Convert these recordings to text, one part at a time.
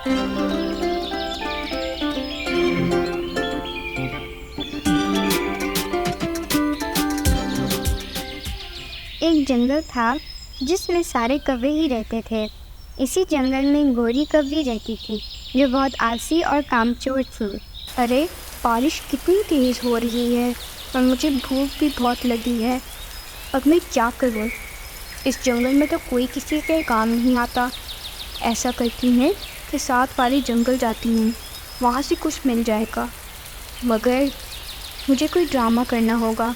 एक जंगल था जिसमें सारे कौवे ही रहते थे। इसी जंगल में गोरी कौवी रहती थी जो बहुत आलसी और कामचोर थी। अरे, बारिश कितनी तेज़ हो रही है और मुझे भूख भी बहुत लगी है। अब मैं क्या करूं? इस जंगल में तो कोई किसी के काम नहीं आता। ऐसा करती हूँ कि साथ वाले जंगल जाती हूँ, वहाँ से कुछ मिल जाएगा। मगर मुझे कोई ड्रामा करना होगा।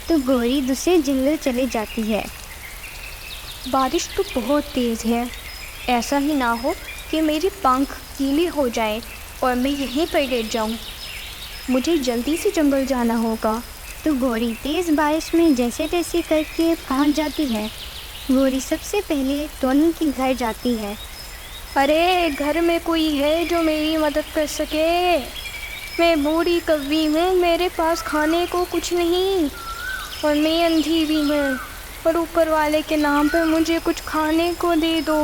तो गोरी दूसरे जंगल चले जाती है। बारिश तो बहुत तेज़ है। ऐसा ही ना हो कि मेरे पंख गीले हो जाएं और मैं यहीं पर गिर जाऊं। मुझे जल्दी से जंगल जाना होगा। तो गोरी तेज़ बारिश में जैसे तैसे करके पहुंच जाती है। गोरी सबसे पहले टोनी के घर जाती है। अरे, घर में कोई है जो मेरी मदद कर सके? मैं बूढ़ी कौवी हूँ, मेरे पास खाने को कुछ नहीं और मैं अंधी भी हूँ, और ऊपर वाले के नाम पर मुझे कुछ खाने को दे दो।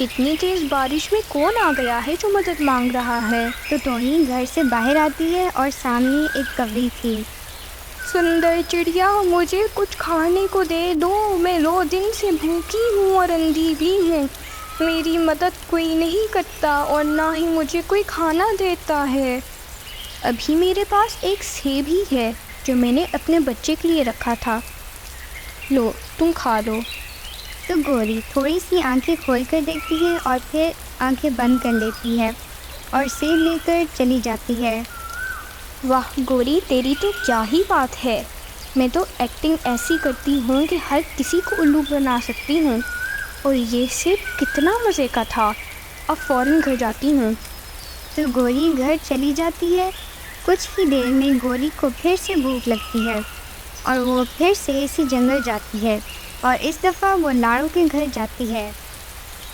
इतनी तेज़ बारिश में कौन आ गया है जो मदद मांग रहा है? तो टोनी घर से बाहर आती है और सामने एक कौवी थी। सुंदर चिड़िया, मुझे कुछ खाने को दे दो। मैं 2 दिन से भूखी हूँ और अंधी भी हूँ। मेरी मदद कोई नहीं करता और ना ही मुझे कोई खाना देता है। अभी मेरे पास एक सेब ही है जो मैंने अपने बच्चे के लिए रखा था। लो, तुम खा लो। तो गोरी थोड़ी सी आंखें खोल कर देखती है और फिर आंखें बंद कर लेती है और सेब लेकर चली जाती है। वाह गोरी, तेरी तो क्या ही बात है। मैं तो एक्टिंग ऐसी करती हूँ कि हर किसी को उल्लू बना सकती हूँ। और ये सेब कितना मज़े का था। अब फ़ौरन घर जाती हूँ। तो गोरी घर चली जाती है। कुछ ही देर में गोरी को फिर से भूख लगती है और वो फिर से इसी जंगल जाती है और इस दफ़ा वो लाड़ू के घर जाती है।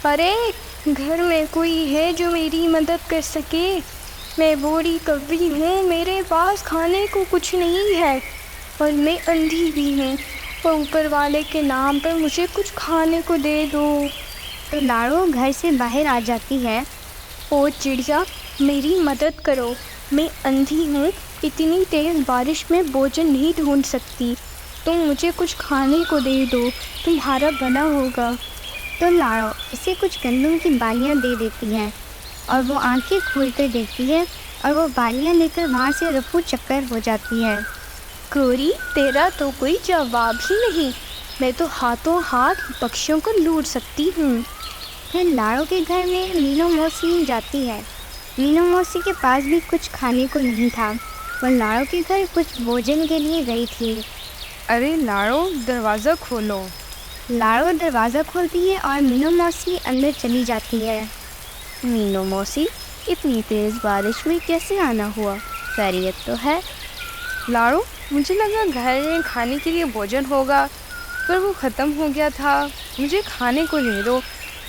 अरे, घर में कोई है जो मेरी मदद कर सके? मैं बूढ़ी कौवी हूँ, मेरे पास खाने को कुछ नहीं है और मैं अंधी भी हूँ, और ऊपर वाले के नाम पर मुझे कुछ खाने को दे दो। तो लाड़ू घर से बाहर आ जाती है। ओ चिड़िया, मेरी मदद करो। मैं अंधी हूँ, इतनी तेज़ बारिश में भोजन नहीं ढूंढ सकती। तुम मुझे कुछ खाने को दे दो, तुम्हारा भला होगा। तो लाड़ू इसे कुछ गंदम की बालियाँ दे देती है और वो आंखें खोल कर देखती है और वो बालियाँ लेकर वहाँ से रफू चक्कर हो जाती है। गोरी, तेरा तो कोई जवाब ही नहीं। मैं तो हाथों हाथ पक्षियों को लूट सकती हूँ। फिर लाड़ू के घर में मीनू मौसी जाती है। मीनू मौसी के पास भी कुछ खाने को नहीं था। वो लाड़ू के घर कुछ भोजन के लिए गई थी। अरे लाड़ू, दरवाज़ा खोलो। लाड़ू दरवाज़ा खोलती है और मीनू मौसी अंदर चली जाती है। मीनू मौसी, इतनी तेज़ बारिश में कैसे आना हुआ? खैरियत तो है? लाड़ू, मुझे लगा घर में खाने के लिए भोजन होगा, पर वो ख़त्म हो गया था। मुझे खाने को दे दो,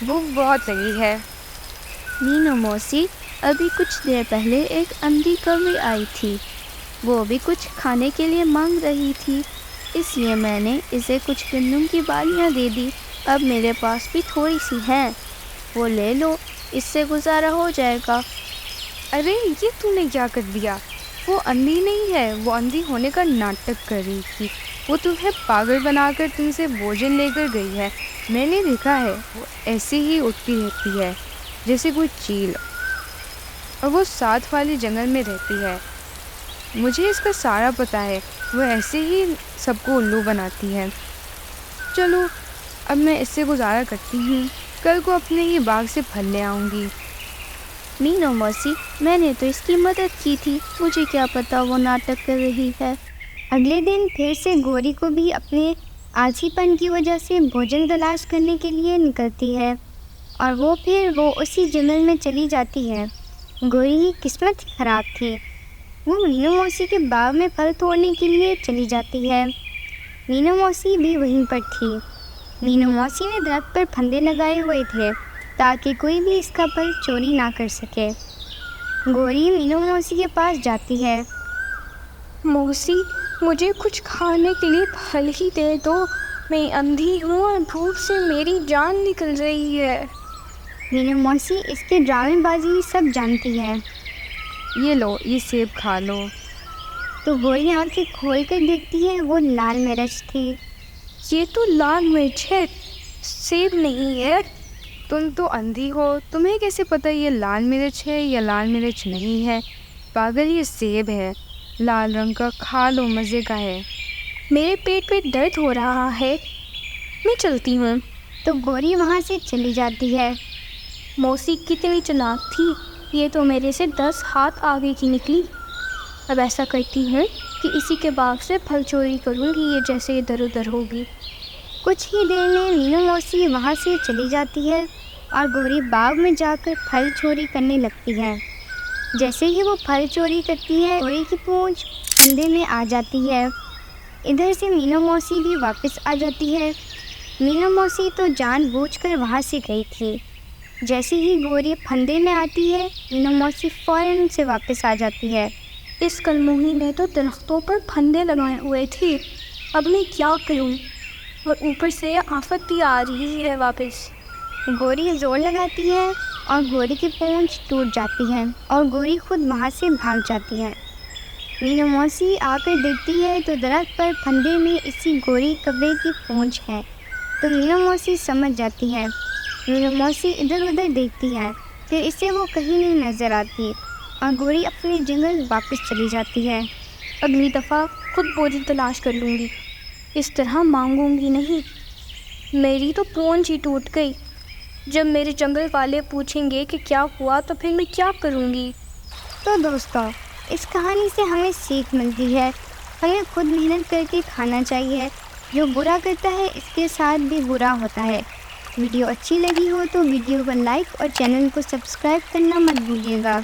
भूख बहुत लगी है। मीनू मौसी, अभी कुछ देर पहले एक अंधी कौवी आई थी। वो भी कुछ खाने के लिए मांग रही थी, इसलिए मैंने इसे कुछ गंदम की बालियाँ दे दी। अब मेरे पास भी थोड़ी सी है, वो ले लो, इससे गुजारा हो जाएगा। अरे, ये तूने क्या कर दिया? वो अंधी नहीं है, वो अंधी होने का नाटक कर रही थी। वो तुम्हें पागल बनाकर तुमसे भोजन लेकर गई है। मैंने देखा है, वो ऐसे ही उठती रहती है जैसे कोई चील, और वो साथ वाले जंगल में रहती है। मुझे इसका सारा पता है। वो ऐसे ही सबको उल्लू बनाती है। चलो, अब मैं इससे गुजारा करती हूँ। कल को अपने ही बाग से फल ले आऊँगी। मीनू मौसी, मैंने तो इसकी मदद की थी, मुझे क्या पता वो नाटक कर रही है। अगले दिन फिर से गोरी को भी अपने आलसीपन की वजह से भोजन तलाश करने के लिए निकलती है और वो उसी जंगल में चली जाती है। गोरी की किस्मत खराब थी। वो मीनू मौसी के बाग में फल तोड़ने के लिए चली जाती है। मीनू मौसी भी वहीं पर थी। मीनू मौसी ने दरख्त पर फंदे लगाए हुए थे ताकि कोई भी इसका फल चोरी ना कर सके। गोरी मीनू मौसी के पास जाती है। मौसी, मुझे कुछ खाने के लिए फल ही दे दो। मैं अंधी हूँ और भूख से मेरी जान निकल रही है। मीनू मौसी इसके ड्रामेबाजी सब जानती है। ये लो, ये सेब खा लो। तो गोरी आंखें खोल कर देखती है, वो लाल मिर्च थी। ये तो लाल मिर्च है, सेब नहीं है। तुम तो अंधी हो, तुम्हें कैसे पता ये लाल मिर्च है या लाल मिर्च नहीं है? पागल, ये सेब है, लाल रंग का, खा लो, मज़े का है। मेरे पेट में दर्द हो रहा है, मैं चलती हूँ। तो गोरी वहाँ से चली जाती है। मौसी कितनी चालाक थी, ये तो मेरे से 10 हाथ आगे की निकली। अब ऐसा करती हूँ कि इसी के बाग से फल चोरी करूँगी, ये जैसे इधर उधर होगी। कुछ ही देर में मीनू मौसी वहाँ से चली जाती है और गोरी बाग में जाकर फल चोरी करने लगती है। जैसे ही वो फल चोरी करती है, गोरी की पूंछ फंदे में आ जाती है। इधर से मीनू मौसी भी वापस आ जाती है। मीनू मौसी तो जानबूझकर वहाँ से गई थी। जैसे ही गोरी फंदे में आती है, मीनू मौसी फ़ौरन से वापस आ जाती है। इस कलमुही ने तो दरख्तों पर फंदे लगाए हुए थे, अब मैं क्या करूँ? और ऊपर से आफत भी आ रही है वापस। गोरी जोर लगाती है और गोरी की पूंछ टूट जाती है और गोरी खुद वहाँ से भाग जाती है। मीनू मौसी आकर देखती है तो दरख्त पर फंदे में इसी गोरी कौवे की पूंछ है। तो मीनू मौसी समझ जाती है। मीनू मौसी इधर उधर देखती है, फिर इसे वो कहीं नहीं नज़र आती और गोरी अपने जंगल वापस चली जाती है। अगली दफ़ा खुद बोझ तलाश कर लूँगी, इस तरह मांगूंगी नहीं। मेरी तो पूंछ ही टूट गई। जब मेरे जंगल वाले पूछेंगे कि क्या हुआ तो फिर मैं क्या करूँगी? तो दोस्तों, इस कहानी से हमें सीख मिलती है, हमें खुद मेहनत करके खाना चाहिए। जो बुरा करता है इसके साथ भी बुरा होता है। वीडियो अच्छी लगी हो तो वीडियो को लाइक और चैनल को सब्सक्राइब करना मत भूलिएगा।